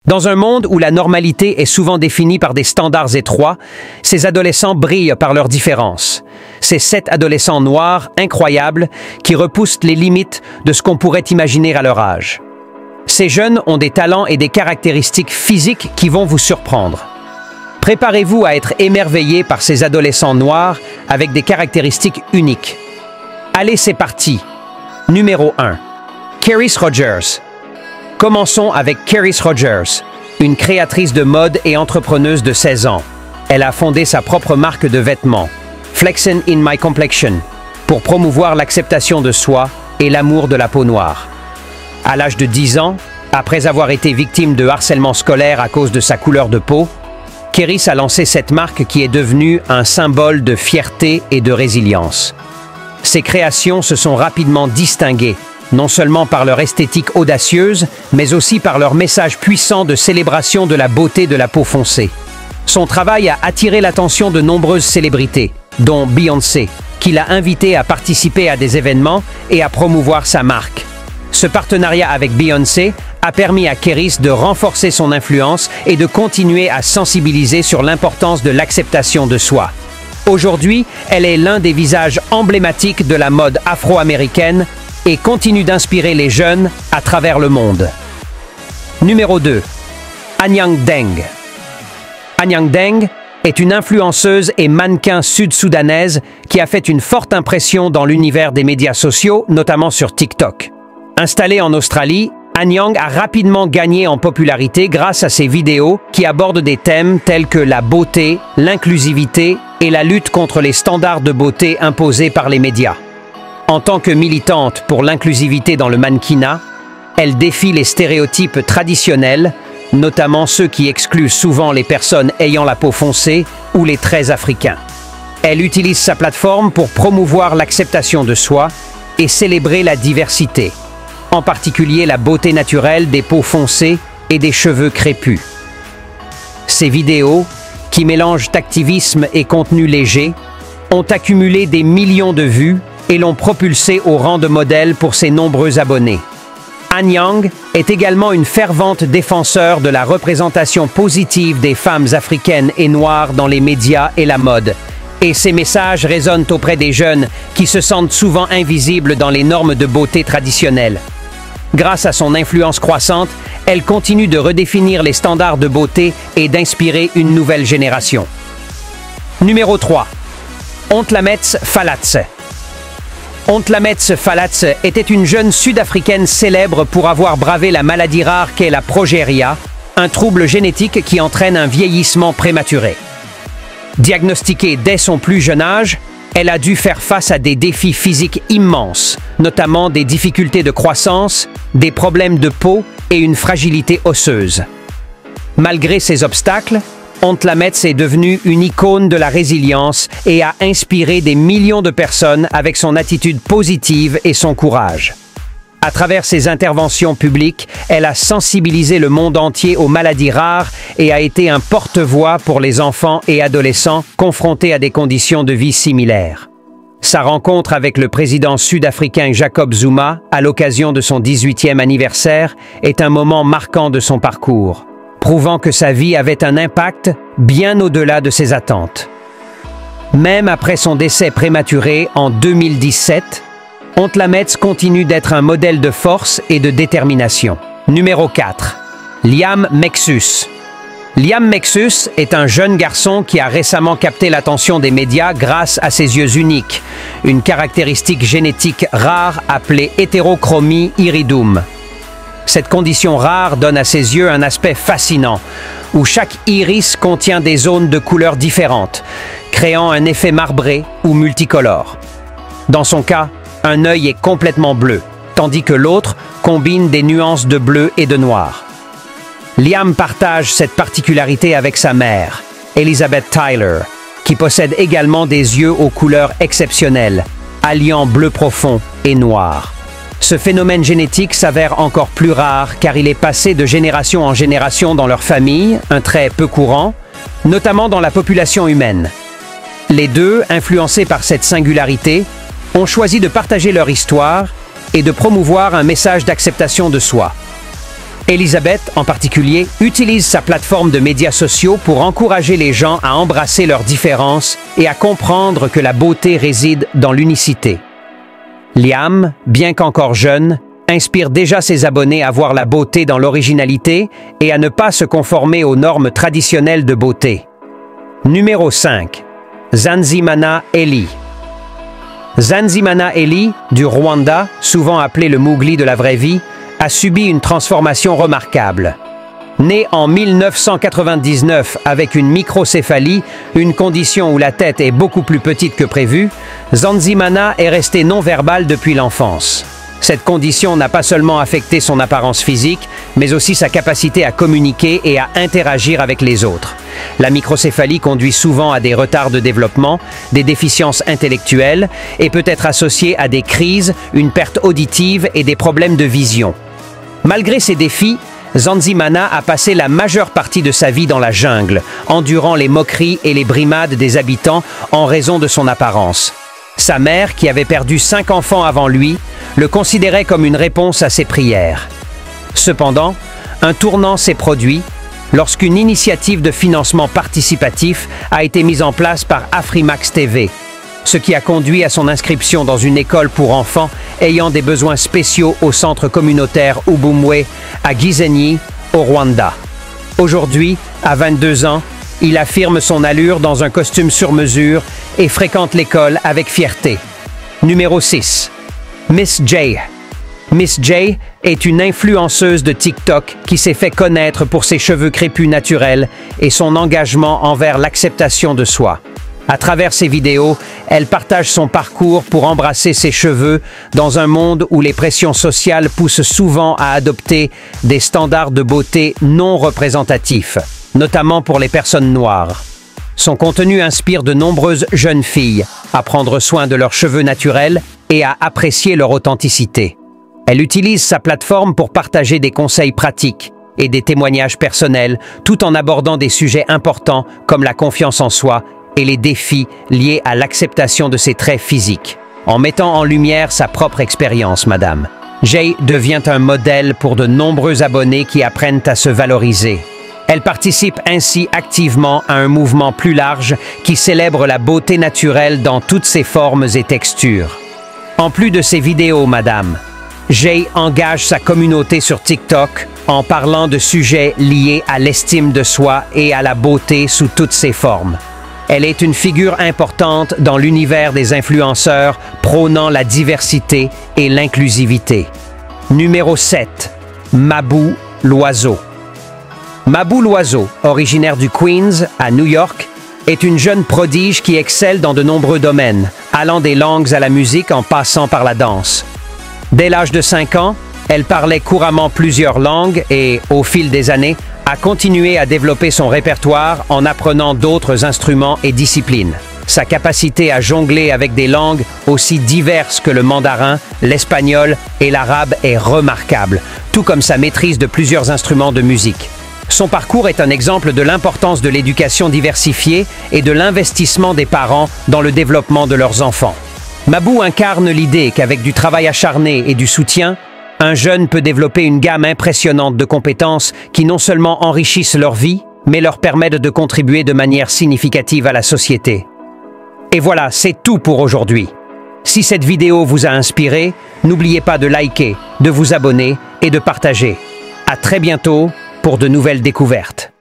Dans un monde où la normalité est souvent définie par des standards étroits, ces adolescents brillent par leurs différences. Ces 7 adolescents noirs incroyables qui repoussent les limites de ce qu'on pourrait imaginer à leur âge. Ces jeunes ont des talents et des caractéristiques physiques qui vont vous surprendre. Préparez-vous à être émerveillés par ces adolescents noirs avec des caractéristiques uniques. Allez, c'est parti! Numéro 1. Kerris Rogers. Commençons avec Kerris Rogers, une créatrice de mode et entrepreneuse de 16 ans. Elle a fondé sa propre marque de vêtements, Flexin' in My Complexion, pour promouvoir l'acceptation de soi et l'amour de la peau noire. À l'âge de 10 ans, après avoir été victime de harcèlement scolaire à cause de sa couleur de peau, Kerris a lancé cette marque qui est devenue un symbole de fierté et de résilience. Ses créations se sont rapidement distinguées, non seulement par leur esthétique audacieuse, mais aussi par leur message puissant de célébration de la beauté de la peau foncée. Son travail a attiré l'attention de nombreuses célébrités, dont Beyoncé, qui l'a invité à participer à des événements et à promouvoir sa marque. Ce partenariat avec Beyoncé a permis à Kerris de renforcer son influence et de continuer à sensibiliser sur l'importance de l'acceptation de soi. Aujourd'hui, elle est l'un des visages emblématiques de la mode afro-américaine et continue d'inspirer les jeunes à travers le monde. Numéro 2. Anyang Deng. Anyang Deng est une influenceuse et mannequin sud-soudanaise qui a fait une forte impression dans l'univers des médias sociaux, notamment sur TikTok. Installée en Australie, Anyang a rapidement gagné en popularité grâce à ses vidéos qui abordent des thèmes tels que la beauté, l'inclusivité et la lutte contre les standards de beauté imposés par les médias. En tant que militante pour l'inclusivité dans le mannequinat, elle défie les stéréotypes traditionnels, notamment ceux qui excluent souvent les personnes ayant la peau foncée ou les traits africains. Elle utilise sa plateforme pour promouvoir l'acceptation de soi et célébrer la diversité, en particulier la beauté naturelle des peaux foncées et des cheveux crépus. Ces vidéos, qui mélangent activisme et contenu léger, ont accumulé des millions de vues et l'ont propulsée au rang de modèle pour ses nombreux abonnés. Anyang est également une fervente défenseur de la représentation positive des femmes africaines et noires dans les médias et la mode, et ses messages résonnent auprès des jeunes qui se sentent souvent invisibles dans les normes de beauté traditionnelles. Grâce à son influence croissante, elle continue de redéfinir les standards de beauté et d'inspirer une nouvelle génération. Numéro 3. Ontlametz Falatse. Ontlametz Falatse était une jeune sud-africaine célèbre pour avoir bravé la maladie rare qu'est la progéria, un trouble génétique qui entraîne un vieillissement prématuré. Diagnostiquée dès son plus jeune âge, elle a dû faire face à des défis physiques immenses, notamment des difficultés de croissance, des problèmes de peau et une fragilité osseuse. Malgré ces obstacles, Ontlametz est devenue une icône de la résilience et a inspiré des millions de personnes avec son attitude positive et son courage. À travers ses interventions publiques, elle a sensibilisé le monde entier aux maladies rares et a été un porte-voix pour les enfants et adolescents confrontés à des conditions de vie similaires. Sa rencontre avec le président sud-africain Jacob Zuma, à l'occasion de son 18e anniversaire, est un moment marquant de son parcours, prouvant que sa vie avait un impact bien au-delà de ses attentes. Même après son décès prématuré en 2017, Ontlametz continue d'être un modèle de force et de détermination. Numéro 4. Liam Mexus. Liam Mexus est un jeune garçon qui a récemment capté l'attention des médias grâce à ses yeux uniques, une caractéristique génétique rare appelée hétérochromie iridum. Cette condition rare donne à ses yeux un aspect fascinant, où chaque iris contient des zones de couleurs différentes, créant un effet marbré ou multicolore. Dans son cas, un œil est complètement bleu, tandis que l'autre combine des nuances de bleu et de noir. Liam partage cette particularité avec sa mère, Elizabeth Tyler, qui possède également des yeux aux couleurs exceptionnelles, alliant bleu profond et noir. Ce phénomène génétique s'avère encore plus rare car il est passé de génération en génération dans leur famille, un trait peu courant, notamment dans la population humaine. Les deux, influencés par cette singularité, ont choisi de partager leur histoire et de promouvoir un message d'acceptation de soi. Elisabeth, en particulier, utilise sa plateforme de médias sociaux pour encourager les gens à embrasser leurs différences et à comprendre que la beauté réside dans l'unicité. Liam, bien qu'encore jeune, inspire déjà ses abonnés à voir la beauté dans l'originalité et à ne pas se conformer aux normes traditionnelles de beauté. Numéro 5. Nsanzimana Ellie. Nsanzimana Ellie, du Rwanda, souvent appelé le Mowgli de la vraie vie, a subi une transformation remarquable. Né en 1999 avec une microcéphalie, une condition où la tête est beaucoup plus petite que prévu, Nsanzimana est resté non-verbal depuis l'enfance. Cette condition n'a pas seulement affecté son apparence physique, mais aussi sa capacité à communiquer et à interagir avec les autres. La microcéphalie conduit souvent à des retards de développement, des déficiences intellectuelles et peut être associée à des crises, une perte auditive et des problèmes de vision. Malgré ces défis, Nsanzimana a passé la majeure partie de sa vie dans la jungle, endurant les moqueries et les brimades des habitants en raison de son apparence. Sa mère, qui avait perdu 5 enfants avant lui, le considérait comme une réponse à ses prières. Cependant, un tournant s'est produit lorsqu'une initiative de financement participatif a été mise en place par Afrimax TV, ce qui a conduit à son inscription dans une école pour enfants ayant des besoins spéciaux au centre communautaire Ubumwe à Gisenyi, au Rwanda. Aujourd'hui, à 22 ans, il affirme son allure dans un costume sur mesure et fréquente l'école avec fierté. Numéro 6. Miss J. Miss J est une influenceuse de TikTok qui s'est fait connaître pour ses cheveux crépus naturels et son engagement envers l'acceptation de soi. À travers ses vidéos, elle partage son parcours pour embrasser ses cheveux dans un monde où les pressions sociales poussent souvent à adopter des standards de beauté non représentatifs, notamment pour les personnes noires. Son contenu inspire de nombreuses jeunes filles à prendre soin de leurs cheveux naturels et à apprécier leur authenticité. Elle utilise sa plateforme pour partager des conseils pratiques et des témoignages personnels, tout en abordant des sujets importants comme la confiance en soi et les défis liés à l'acceptation de ses traits physiques. En mettant en lumière sa propre expérience, Madame, Jay devient un modèle pour de nombreux abonnés qui apprennent à se valoriser. Elle participe ainsi activement à un mouvement plus large qui célèbre la beauté naturelle dans toutes ses formes et textures. En plus de ses vidéos, Madame, Jay engage sa communauté sur TikTok en parlant de sujets liés à l'estime de soi et à la beauté sous toutes ses formes. Elle est une figure importante dans l'univers des influenceurs prônant la diversité et l'inclusivité. Numéro 7. Mabou l'oiseau. Mabou l'oiseau, originaire du Queens, à New York, est une jeune prodige qui excelle dans de nombreux domaines, allant des langues à la musique en passant par la danse. Dès l'âge de 5 ans, elle parlait couramment plusieurs langues et, au fil des années, a continué à développer son répertoire en apprenant d'autres instruments et disciplines. Sa capacité à jongler avec des langues aussi diverses que le mandarin, l'espagnol et l'arabe est remarquable, tout comme sa maîtrise de plusieurs instruments de musique. Son parcours est un exemple de l'importance de l'éducation diversifiée et de l'investissement des parents dans le développement de leurs enfants. Mabou incarne l'idée qu'avec du travail acharné et du soutien, un jeune peut développer une gamme impressionnante de compétences qui non seulement enrichissent leur vie, mais leur permettent de contribuer de manière significative à la société. Et voilà, c'est tout pour aujourd'hui. Si cette vidéo vous a inspiré, n'oubliez pas de liker, de vous abonner et de partager. À très bientôt pour de nouvelles découvertes.